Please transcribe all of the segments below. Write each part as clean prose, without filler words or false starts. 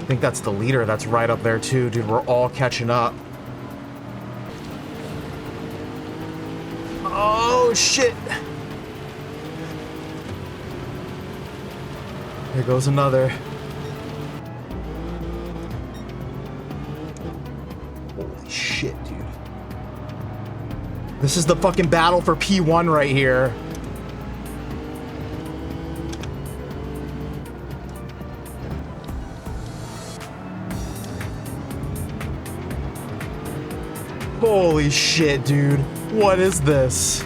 I think that's the leader that's right up there too, dude. We're all catching up. Oh, shit. There goes another. Holy shit, dude. This is the fucking battle for P1 right here. Holy shit, dude. What is this?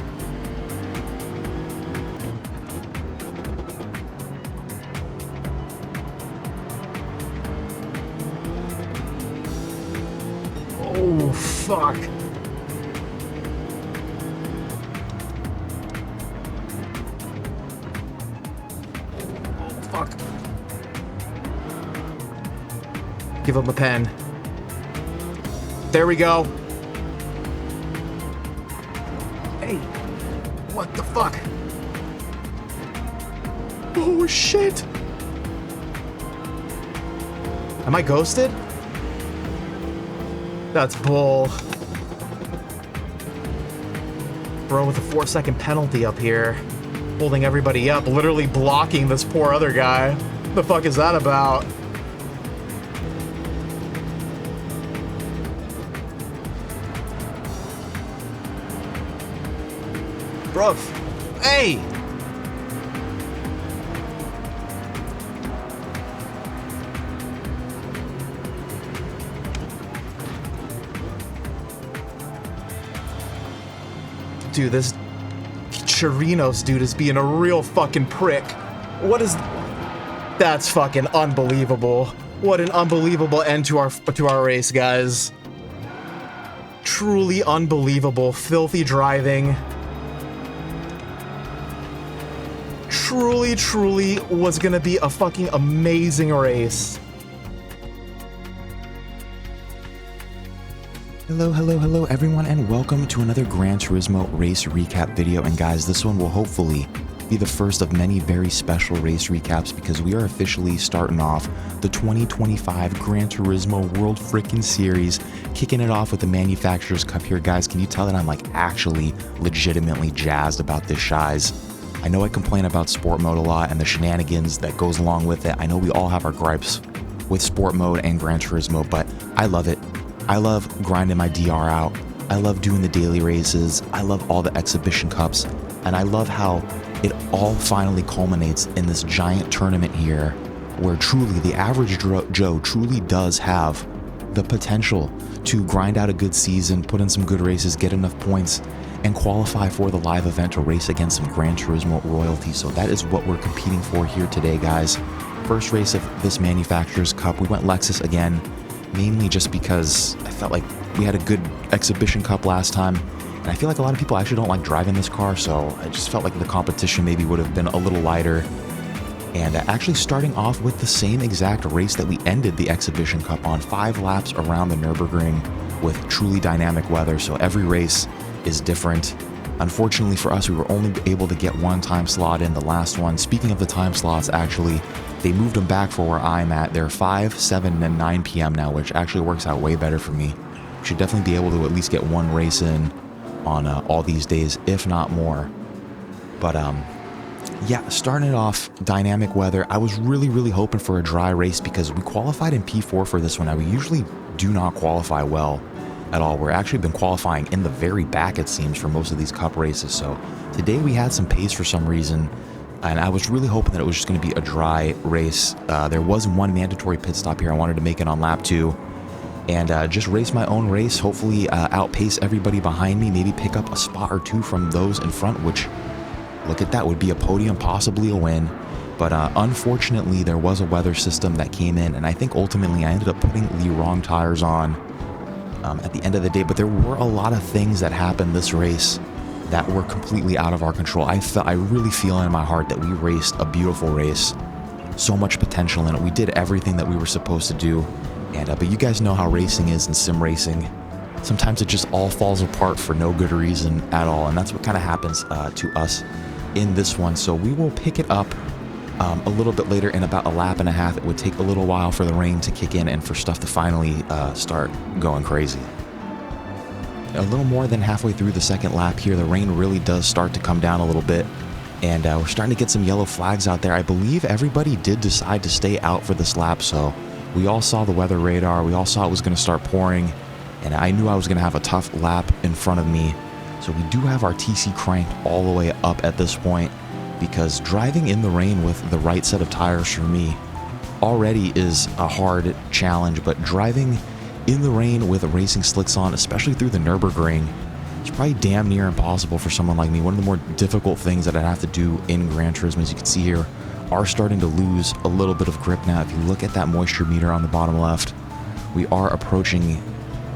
Oh, fuck. Oh, fuck. Give him a pen. There we go. Hey, what the fuck? Oh shit! Am I ghosted? That's bull. Bro with a 4-second penalty up here. Holding everybody up, literally blocking this poor other guy. The fuck is that about? Bro, hey! Dude, this Chirinos dude is being a real fucking prick. What is... That's fucking unbelievable. What an unbelievable end to our race, guys. Truly unbelievable. Filthy driving. Truly was gonna be a fucking amazing race. Hello everyone, and welcome to another Gran Turismo race recap video. And guys, this one will hopefully be the first of many very special race recaps, because we are officially starting off the 2025 Gran Turismo World Frickin' Series, kicking it off with the Manufacturers Cup here. Guys, can you tell that I'm like actually legitimately jazzed about this shiz? I know I complain about sport mode a lot and the shenanigans that goes along with it. I know we all have our gripes with sport mode and Gran Turismo, but I love it. I love grinding my DR out. I love doing the daily races. I love all the exhibition cups. And I love how it all finally culminates in this giant tournament here, where truly the average Joe truly does have the potential to grind out a good season, put in some good races, get enough points, and qualify for the live event to race against some Gran Turismo royalty. So that is what we're competing for here today, guys. First race of this Manufacturers Cup. We went Lexus again, mainly just because I felt like we had a good exhibition cup last time, and I feel like a lot of people actually don't like driving this car, so I just felt like the competition maybe would have been a little lighter. And actually starting off with the same exact race that we ended the exhibition cup on, 5 laps around the Nürburgring with truly dynamic weather, so every race is different. Unfortunately for us, we were only able to get one time slot in the last one. Speaking of the time slots, actually, they moved them back for where I'm at. They're 5, 7, and 9 p.m. now, which actually works out way better for me. Should definitely be able to at least get one race in on all these days, if not more. But yeah, starting it off, dynamic weather. I was really hoping for a dry race because we qualified in P4 for this one. Now, we usually do not qualify well at all. We're actually been qualifying in the very back, it seems, for most of these cup races. So today we had some pace for some reason, and I was really hoping that it was just going to be a dry race. There was one mandatory pit stop here. I wanted to make it on lap 2 and just race my own race, hopefully outpace everybody behind me, maybe pick up a spot or 2 from those in front, which, look at that, would be a podium, possibly a win. But unfortunately, there was a weather system that came in, and I think ultimately I ended up putting the wrong tires on at the end of the day. But there were a lot of things that happened this race that were completely out of our control. I really feel in my heart that we raced a beautiful race, so much potential in it. We did everything that we were supposed to do, and but you guys know how racing is in sim racing. Sometimes it just all falls apart for no good reason at all, and that's what kind of happens to us in this one. So we will pick it up a little bit later, in about a lap and a half, it would take a little while for the rain to kick in and for stuff to finally start going crazy. A little more than halfway through the second lap here, the rain really does start to come down a little bit, and we're starting to get some yellow flags out there. I believe everybody did decide to stay out for this lap, so we all saw the weather radar, we all saw it was going to start pouring, and I knew I was going to have a tough lap in front of me. So we do have our TC cranked all the way up at this point, because driving in the rain with the right set of tires for me already is a hard challenge, but driving in the rain with racing slicks on, especially through the Nürburgring, it's probably damn near impossible for someone like me. One of the more difficult things that I'd have to do in Gran Turismo, as you can see here, are starting to lose a little bit of grip now. If you look at that moisture meter on the bottom left, we are approaching,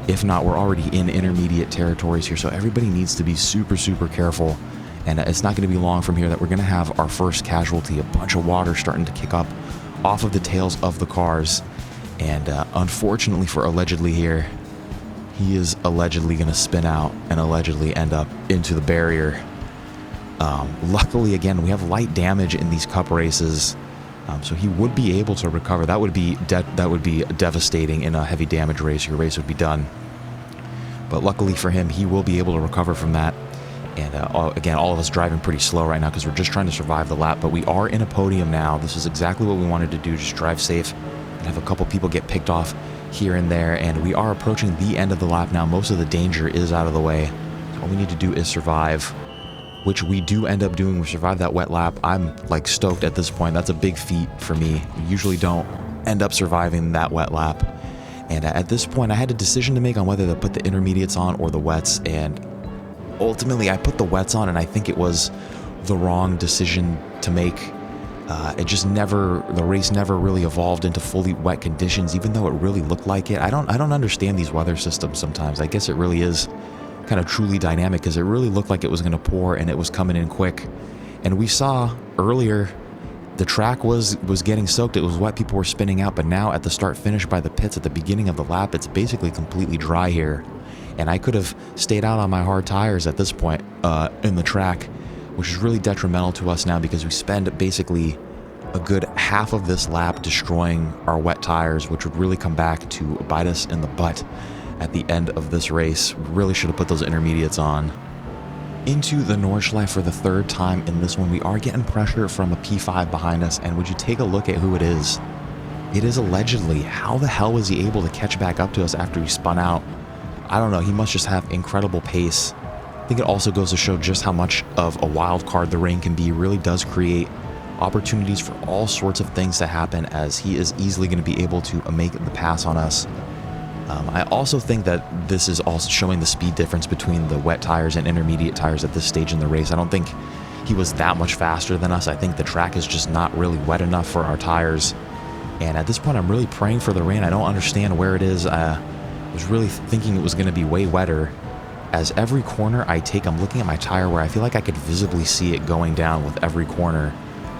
if not, we're already in intermediate territories here, so everybody needs to be super, super careful. And it's not going to be long from here that we're going to have our first casualty, a bunch of water starting to kick up off of the tails of the cars. And unfortunately for Allegedly here, he is allegedly going to spin out and allegedly end up into the barrier. Luckily, again, we have light damage in these cup races, so he would be able to recover. That would be devastating in a heavy damage race. Your race would be done. But luckily for him, he will be able to recover from that. And again, all of us driving pretty slow right now because we're just trying to survive the lap. But we are in a podium now. This is exactly what we wanted to do, just drive safe and have a couple people get picked off here and there. And we are approaching the end of the lap now. Most of the danger is out of the way. So all we need to do is survive, which we do end up doing. We survived that wet lap. I'm like stoked at this point. That's a big feat for me. We usually don't end up surviving that wet lap. And at this point, I had a decision to make on whether to put the intermediates on or the wets. And ultimately, I put the wets on, and I think it was the wrong decision to make. The race never really evolved into fully wet conditions, even though it really looked like it. I don't understand these weather systems sometimes. I guess it really is kind of truly dynamic, because it really looked like it was going to pour and it was coming in quick. And we saw earlier the track was getting soaked. It was wet. People were spinning out. But now at the start finish by the pits at the beginning of the lap, it's basically completely dry here. And I could have stayed out on my hard tires at this point in the track, which is really detrimental to us now, because we spend basically a good half of this lap destroying our wet tires, which would really come back to bite us in the butt at the end of this race. We really should have put those intermediates on. Into the Nordschleife for the third time in this one. We are getting pressure from a P5 behind us, and would you take a look at who it is? It is Allegedly. How the hell was he able to catch back up to us after he spun out? I don't know. He must just have incredible pace. I think it also goes to show just how much of a wild card the rain can be. It really does create opportunities for all sorts of things to happen, as he is easily going to be able to make the pass on us. I also think that this is also showing the speed difference between the wet tires and intermediate tires at this stage in the race. I don't think he was that much faster than us. I think the track is just not really wet enough for our tires. And at this point, I'm really praying for the rain. I don't understand where it is. I was really thinking it was going to be way wetter. As every corner I take, I'm looking at my tire where I feel like I could visibly see it going down with every corner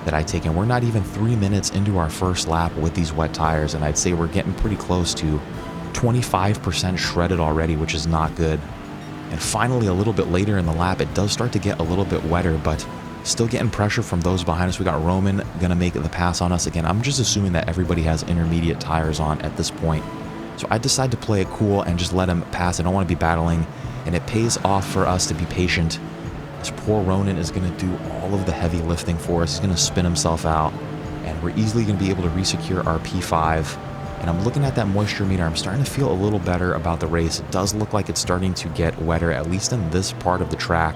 that I take. And we're not even 3 minutes into our first lap with these wet tires, and I'd say we're getting pretty close to 25% shredded already, which is not good. And finally, a little bit later in the lap, it does start to get a little bit wetter, but still getting pressure from those behind us. We got Roman gonna make the pass on us again. I'm just assuming that everybody has intermediate tires on at this point, so I decide to play it cool and just let him pass. I don't want to be battling, and it pays off for us to be patient. This poor Ronan is going to do all of the heavy lifting for us. He's going to spin himself out, and we're easily going to be able to resecure our P5. And I'm looking at that moisture meter. I'm starting to feel a little better about the race. It does look like it's starting to get wetter, at least in this part of the track.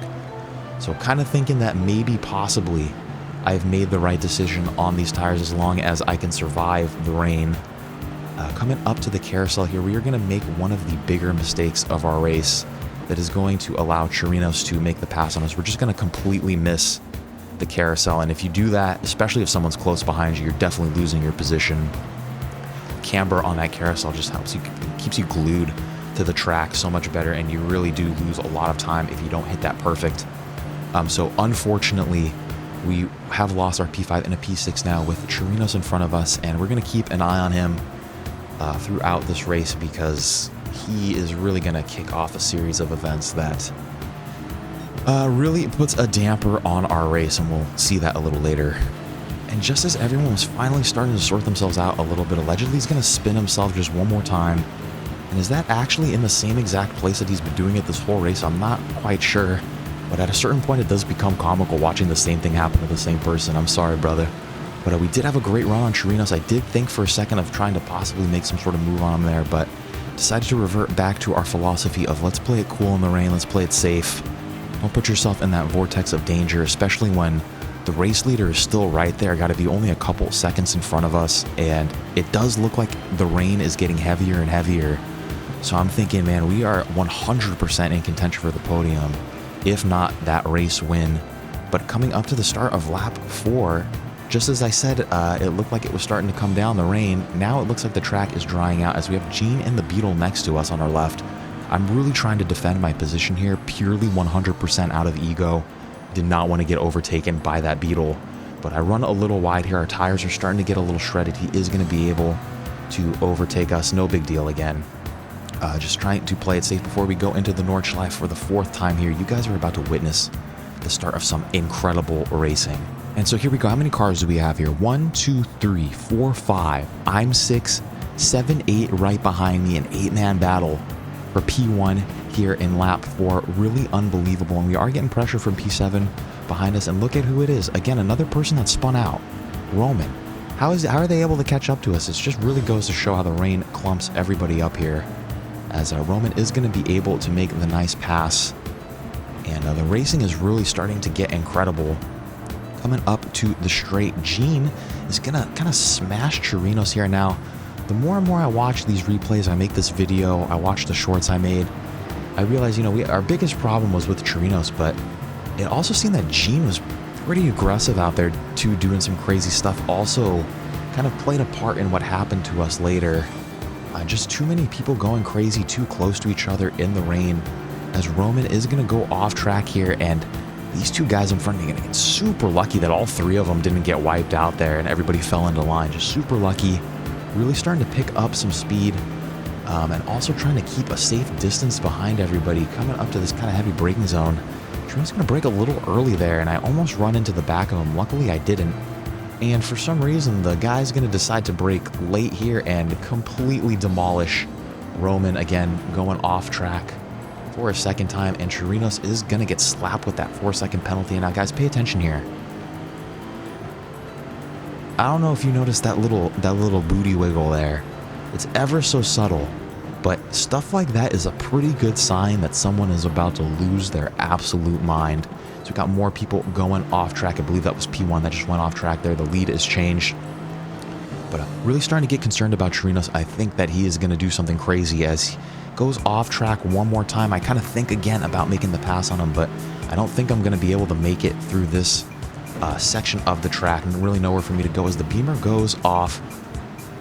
So kind of thinking that maybe, possibly, I've made the right decision on these tires as long as I can survive the rain. Coming up to the carousel here, we are going to make one of the bigger mistakes of our race that is going to allow Chirinos to make the pass on us. We're just going to completely miss the carousel, and if you do that, especially if someone's close behind you, you're definitely losing your position. Camber on that carousel just helps you, keeps you glued to the track so much better, and you really do lose a lot of time if you don't hit that perfect. So unfortunately, we have lost our P5 and a P6 now with Chirinos in front of us, and we're going to keep an eye on him throughout this race, because he is really going to kick off a series of events that really puts a damper on our race, and we'll see that a little later. And just as everyone was finally starting to sort themselves out a little bit, allegedly he's going to spin himself just one more time. And is that actually in the same exact place that he's been doing it this whole race? I'm not quite sure. But at a certain point, it does become comical watching the same thing happen to the same person. I'm sorry, brother. But we did have a great run on Chirinos. I did think for a second of trying to possibly make some sort of move on him there, but decided to revert back to our philosophy of let's play it cool in the rain, let's play it safe. Don't put yourself in that vortex of danger, especially when the race leader is still right there. Got to be only a couple seconds in front of us, and it does look like the rain is getting heavier and heavier. So I'm thinking, man, we are 100% in contention for the podium, if not that race win. But coming up to the start of lap 4, just as I said, it looked like it was starting to come down, the rain. Now it looks like the track is drying out as we have Gene and the Beetle next to us on our left. I'm really trying to defend my position here, purely 100% out of ego. Did not want to get overtaken by that Beetle, but I run a little wide here. Our tires are starting to get a little shredded. He is going to be able to overtake us. No big deal again. Just trying to play it safe before we go into the Nordschleife for the 4th time here. You guys are about to witness the start of some incredible racing. And so here we go. How many cars do we have here? 1, 2, 3, 4, 5. I'm 6, 7, 8 right behind me. An 8-man battle for P1 here in lap 4. Really unbelievable. And we are getting pressure from P7 behind us. And look at who it is. Again, another person that spun out. Roman. How are they able to catch up to us? It just really goes to show how the rain clumps everybody up here, as Roman is going to be able to make the nice pass. And the racing is really starting to get incredible. Coming up to the straight, Gene is going to kind of smash Chirinos here. Now, the more and more I watch these replays, I make this video, I watch the shorts I made, I realize, our biggest problem was with Chirinos, but it also seemed that Gene was pretty aggressive out there too, doing some crazy stuff. Also kind of played a part in what happened to us later. Just too many people going crazy, too close to each other in the rain, as Roman is going to go off track here, and these two guys in front of me are going to get super lucky that all 3 of them didn't get wiped out there and everybody fell into line. Just super lucky. Really starting to pick up some speed, and also trying to keep a safe distance behind everybody. Coming up to this kind of heavy braking zone, Trina's going to brake a little early there, and I almost run into the back of him. Luckily, I didn't. And for some reason, the guy's going to decide to brake late here and completely demolish Roman, again, going off track for a 2nd time. And Chirinos is going to get slapped with that 4-second penalty. And now, guys, pay attention here. I don't know if you noticed that little booty wiggle there. It's ever so subtle, but stuff like that is a pretty good sign that someone is about to lose their absolute mind. So we got more people going off track. I believe that was P1 that just went off track there. The lead is changed. But I'm really starting to get concerned about Chirinos. I think that he is going to do something crazy as he goes off track one more time. I kind of think again about making the pass on him, but I don't think I'm going to be able to make it through this section of the track, and really nowhere for me to go as the Beamer goes off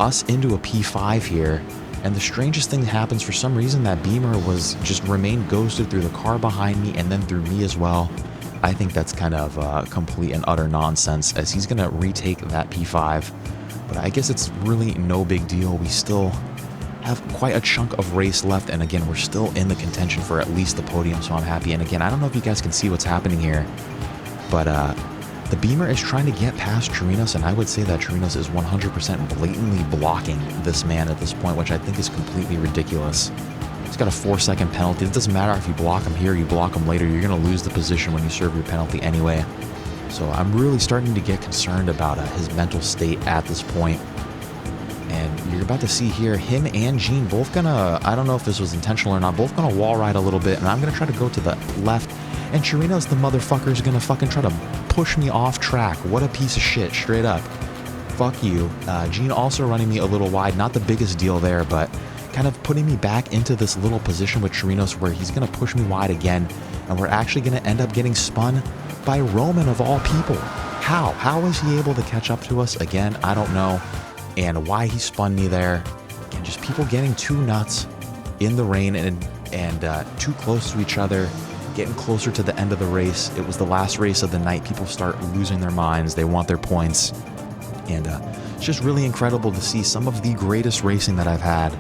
us into a P5 here. And the strangest thing that happens, for some reason that Beamer was just remained ghosted through the car behind me and then through me as well. I think that's kind of complete and utter nonsense, as he's going to retake that P5. But I guess it's really no big deal. We still have quite a chunk of race left, and again, we're still in the contention for at least the podium, so I'm happy. And again, I don't know if you guys can see what's happening here, but the Beamer is trying to get past Chirinos, and I would say that Chirinos is 100% blatantly blocking this man at this point, which I think is completely ridiculous. He's got a 4-second penalty. It doesn't matter if you block him here, you block him later. You're going to lose the position when you serve your penalty anyway. So I'm really starting to get concerned about his mental state at this point. And you're about to see here, him and Gene both going to, I don't know if this was intentional or not, both going to wall ride a little bit. And I'm going to try to go to the left. And Chirinos, the motherfucker, is going to fucking try to push me off track. What a piece of shit, straight up. Fuck you. Gene also running me a little wide. Not the biggest deal there, but kind of putting me back into this little position with Chirinos where he's going to push me wide again, and we're actually going to end up getting spun by Roman of all people. How is he able to catch up to us again? I don't know, and why he spun me there. Again, just people getting too nuts in the rain and too close to each other, getting closer to the end of the race. It was the last race of the night. People start losing their minds. They want their points, and it's just really incredible to see some of the greatest racing that I've had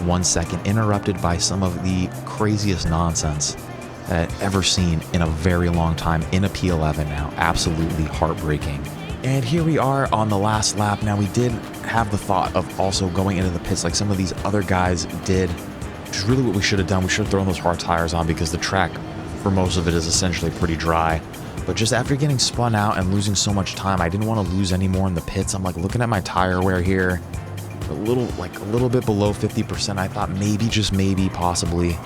1 second interrupted by some of the craziest nonsense that I've ever seen in a very long time in a P11 now. Absolutely heartbreaking. And here we are on the last lap. Now, we did have the thought of also going into the pits like some of these other guys did, which is really what we should have done. We should have thrown those hard tires on because the track, for most of it, is essentially pretty dry. But just after getting spun out and losing so much time, I didn't want to lose any more in the pits. I'm like looking at my tire wear here, a little bit below 50%. I thought maybe, just maybe, possibly,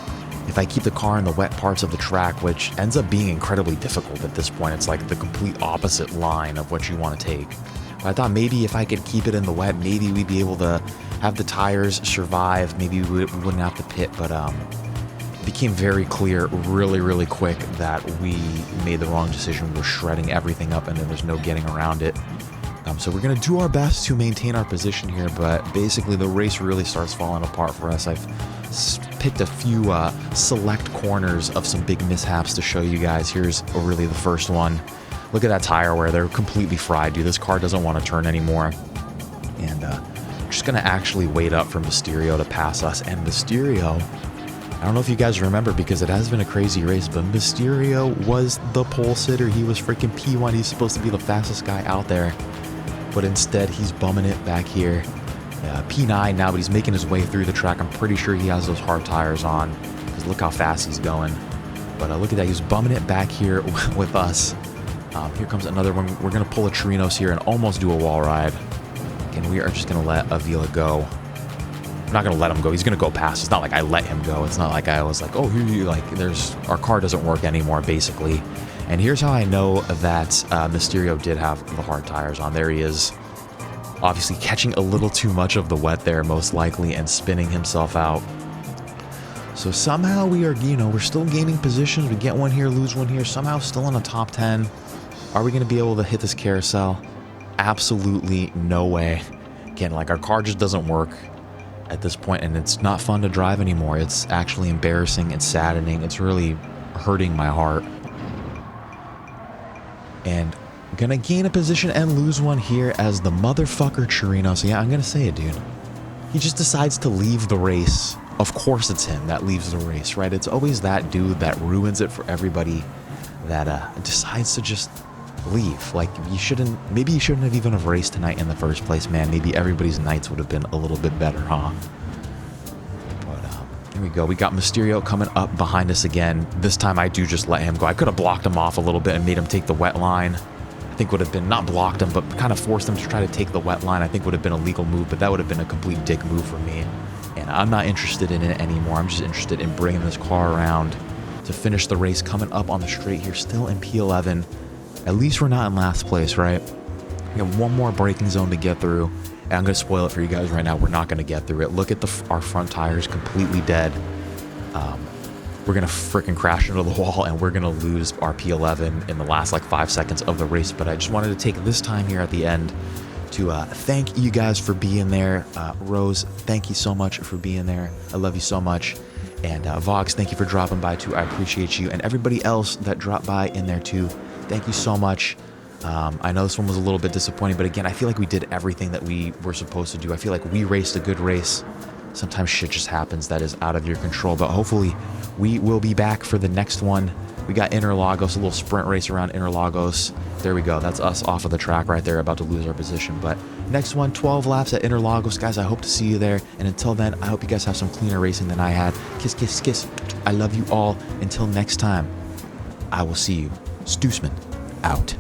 if I keep the car in the wet parts of the track, which ends up being incredibly difficult at this point. It's like the complete opposite line of what you want to take. But I thought maybe if I could keep it in the wet, maybe we'd be able to have the tires survive. Maybe we wouldn't have to pit, but it became very clear really quick that we made the wrong decision. We're shredding everything up and there was no getting around it. So we're going to do our best to maintain our position here, but basically the race really starts falling apart for us. I've picked a few select corners of some big mishaps to show you guys. Here's really the first one. Look at that tire wear. They're completely fried, dude. This car doesn't want to turn anymore. And just going to actually wait up for Mysterio to pass us. And Mysterio, I don't know if you guys remember because it has been a crazy race, but Mysterio was the pole sitter. He was freaking P1. He's supposed to be the fastest guy out there. But instead, he's bumming it back here. P9 now, but he's making his way through the track. I'm pretty sure he has those hard tires on because look how fast he's going. But look at that. He's bumming it back here with us. Here comes another one. We're going to pull a Chirinos here and almost do a wall ride. And we are just going to let Avila go. I'm not going to let him go. He's going to go past. It's not like I let him go. It's not like I was like, oh, our car doesn't work anymore, basically. And here's how I know that Mysterio did have the hard tires on. There he is, obviously catching a little too much of the wet there, most likely, and spinning himself out. So somehow we are, we're still gaining positions. We get one here, lose one here, somehow still in the top 10. Are we going to be able to hit this carousel? Absolutely no way. Again, like our car just doesn't work at this point, and it's not fun to drive anymore. It's actually embarrassing and saddening. It's really hurting my heart. And I'm gonna gain a position and lose one here as the motherfucker Chirinos. Yeah, I'm gonna say it, dude. He just decides to leave the race. Of course it's him that leaves the race, right? It's always that dude that ruins it for everybody that decides to just leave. Like, maybe you shouldn't have even have raced tonight in the first place, man. Maybe everybody's nights would have been a little bit better, huh? Here we go. We got Mysterio coming up behind us again. This time I do just let him go. I could have blocked him off a little bit and made him take the wet line. I think would have been, not blocked him, but kind of forced him to try to take the wet line. I think would have been a legal move, but that would have been a complete dick move for me. And I'm not interested in it anymore. I'm just interested in bringing this car around to finish the race, coming up on the straight here, still in P11. At least we're not in last place, right? We have one more braking zone to get through. And I'm going to spoil it for you guys right now. We're not going to get through it. Look at our front tires completely dead. We're going to freaking crash into the wall and we're going to lose our P11 in the last like 5 seconds of the race. But I just wanted to take this time here at the end to thank you guys for being there. Rose, thank you so much for being there. I love you so much. And Vox, thank you for dropping by too. I appreciate you. And everybody else that dropped by in there too, thank you so much. I know this one was a little bit disappointing, but again, I feel like we did everything that we were supposed to do. I feel like we raced a good race. Sometimes shit just happens that is out of your control, but hopefully we will be back for the next one. We got Interlagos, a little sprint race around Interlagos. There we go. That's us off of the track right there, about to lose our position. But next one, 12 laps at Interlagos. Guys, I hope to see you there. And until then, I hope you guys have some cleaner racing than I had. Kiss, kiss, kiss. I love you all. Until next time, I will see you. Stoosman, out.